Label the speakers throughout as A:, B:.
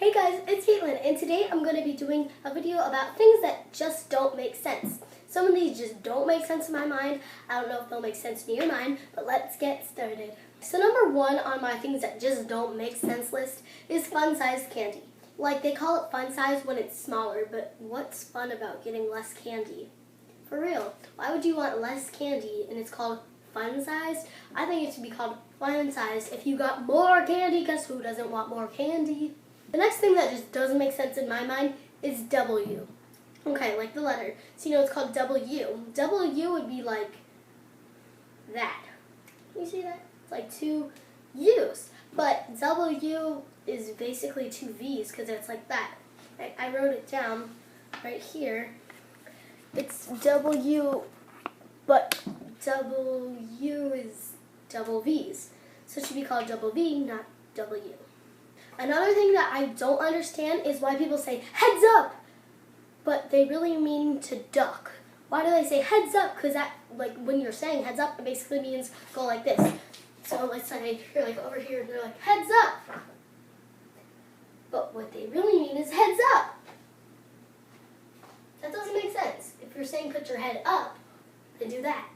A: Hey guys, it's Caitlin, and today I'm going to be doing a video about things that just don't make sense. Some of these just don't make sense in my mind. I don't know if they'll make sense in your mind, but let's get started. So number one on my things that just don't make sense list is fun-sized candy. Like, they call it fun size when it's smaller, but what's fun about getting less candy? For real, why would you want less candy and it's called fun-sized? I think it should be called fun-sized if you got more candy, because who doesn't want more candy? The next thing that just doesn't make sense in my mind is W. Okay, like the letter. So you know it's called W. W would be like that. Can you see that? It's like two U's. But W is basically two V's because it's like that. I wrote it down right here. It's W, but W is double V's. So it should be called double V, not W. Another thing that I don't understand is why people say heads up, but they really mean to duck. Why do they say heads up? Because that, like, when you're saying heads up, it basically means go like this. So let's say you're like over here and they're like heads up. But what they really mean is heads up. That doesn't make sense. If you're saying put your head up, then do that.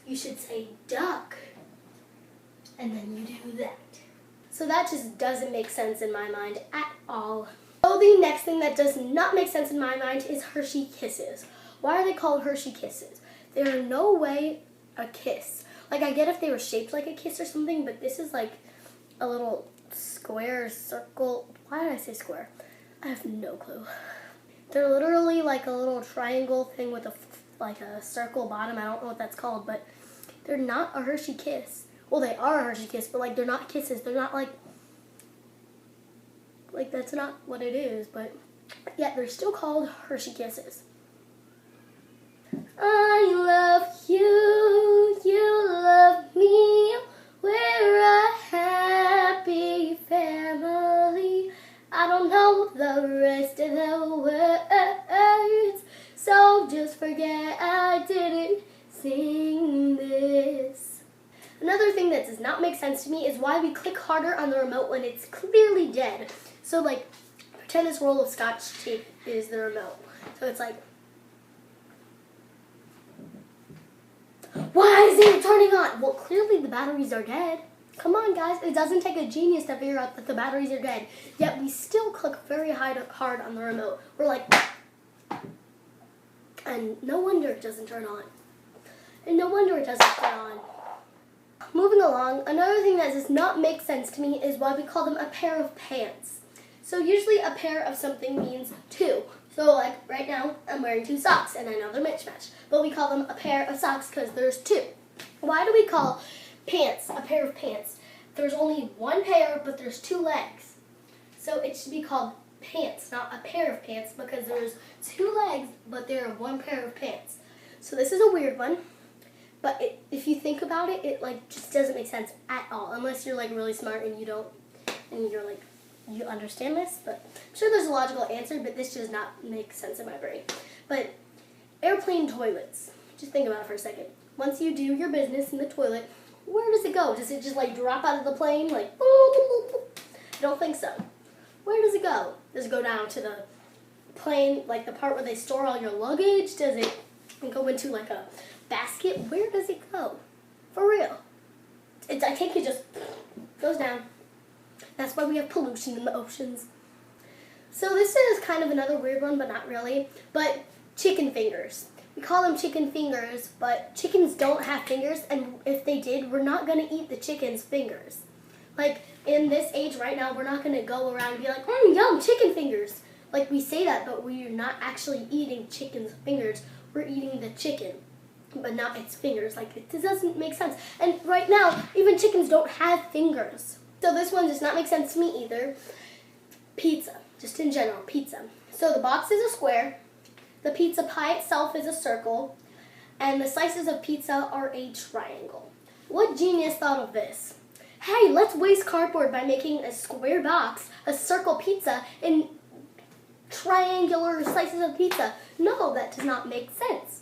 A: You should say duck, and then you do that. So that just doesn't make sense in my mind at all. So the next thing that does not make sense in my mind is Hershey Kisses. Why are they called Hershey Kisses? They are no way a kiss. Like, I get if they were shaped like a kiss or something, but this is like a little square circle. Why did I say square? I have no clue. They're literally like a little triangle thing with a circle bottom. I don't know what that's called, but they're not a Hershey Kiss. Well, they are a Hershey Kiss, but like they're not kisses. They're not like that's not what it is, but yeah, they're still called Hershey Kisses. I love you, you love me, we're a happy family. I don't know the rest of the words, so just forget I didn't sing this. Another thing that does not make sense to me is why we click harder on the remote when it's clearly dead. So, like, pretend this roll of Scotch tape is the remote. So it's like, why is it turning on? Well, clearly the batteries are dead. Come on, guys. It doesn't take a genius to figure out that the batteries are dead. Yet we still click very hard on the remote. We're like, and no wonder it doesn't turn on. And no wonder it doesn't turn on. Moving along, another thing that does not make sense to me is why we call them a pair of pants. So usually a pair of something means two. So like right now, I'm wearing two socks, and I know they're mismatched. But we call them a pair of socks because there's two. Why do we call pants a pair of pants? There's only one pair, but there's two legs. So it should be called pants, not a pair of pants, because there's two legs, but there are one pair of pants. So this is a weird one. But if you think about it, it like just doesn't make sense at all, unless you're like really smart and you understand this. But I'm sure there's a logical answer, but this does not make sense in my brain. But airplane toilets, just think about it for a second. Once you do your business in the toilet, where does it go? Does it just like drop out of the plane like? I don't think so. Where does it go? Does it go down to the plane, like the part where they store all your luggage? Does it go into like a basket? Where does it go? For real. I think it just goes down. That's why we have pollution in the oceans. So this is kind of another weird one, but not really. But chicken fingers. We call them chicken fingers, but chickens don't have fingers, and if they did, we're not going to eat the chicken's fingers. Like, in this age right now, we're not going to go around and be like, yum, chicken fingers. Like, we say that, but we're not actually eating chicken's fingers. We're eating the chicken, but not its fingers. Like, it doesn't make sense. And right now, even chickens don't have fingers. So this one does not make sense to me either. Pizza, just in general, pizza. So the box is a square, the pizza pie itself is a circle, and the slices of pizza are a triangle. What genius thought of this? Hey, let's waste cardboard by making a square box, a circle pizza, and triangular slices of pizza. No, that does not make sense.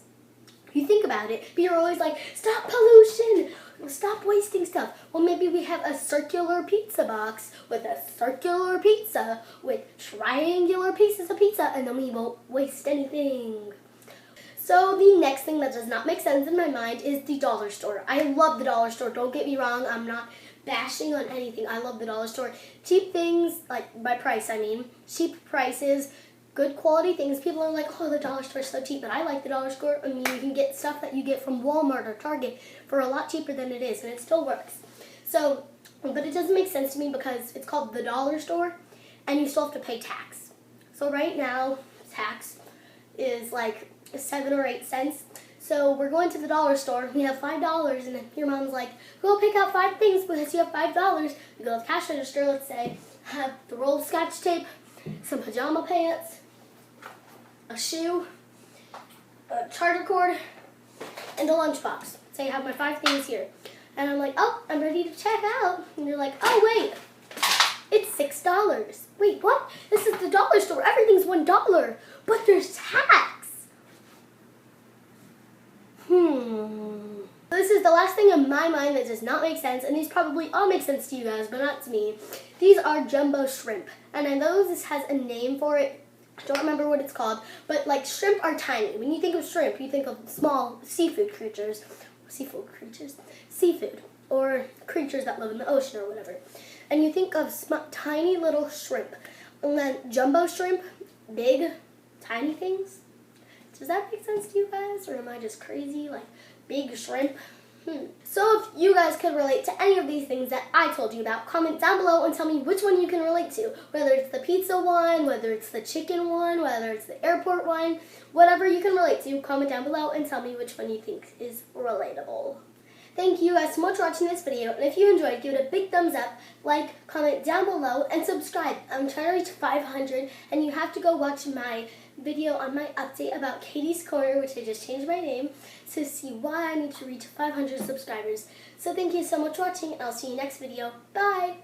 A: You think about it, but you're always like, stop pollution, Stop wasting stuff. Well, maybe we have a circular pizza box with a circular pizza with triangular pieces of pizza, and then we won't waste anything. So the next thing that does not make sense in my mind is the dollar store. I love the dollar store. Don't get me wrong. I'm not bashing on anything. I love the dollar store. Cheap things, like by price, I mean. Cheap prices, good quality things. People are like, oh, the dollar store is so cheap, but I like the dollar store. I mean, you can get stuff that you get from Walmart or Target for a lot cheaper than it is, and it still works. So, but it doesn't make sense to me because it's called the dollar store, and you still have to pay tax. So right now, tax is like 7 or 8 cents. So we're going to the dollar store. We have $5, and your mom's like, go pick out 5 things because you have $5. We go to the cash register. Let's say have the roll of Scotch tape, some pajama pants, a shoe, a charger cord, and a lunchbox. So you have my 5 things here, and I'm like, oh, I'm ready to check out. And you're like, oh wait, it's $6. Wait, what? This is the dollar store. Everything's $1, but there's tax. This is the last thing in my mind that does not make sense, and these probably all make sense to you guys, but not to me. These are jumbo shrimp, and I know this has a name for it. I don't remember what it's called, but like shrimp are tiny. When you think of shrimp, you think of small seafood, or creatures that live in the ocean or whatever. And you think of tiny little shrimp, and then jumbo shrimp, big, tiny things. Does that make sense to you guys, or am I just crazy, like big shrimp? So if you guys could relate to any of these things that I told you about, comment down below and tell me which one you can relate to. Whether it's the pizza one, whether it's the chicken one, whether it's the airport one, whatever you can relate to, comment down below and tell me which one you think is relatable. Thank you guys so much for watching this video, and if you enjoyed, give it a big thumbs up, like, comment down below, and subscribe. I'm trying to reach 500, and you have to go watch my video on my update about Caiti's Corner, which I just changed my name, to see why I need to reach 500 subscribers. So thank you so much for watching, and I'll see you next video. Bye!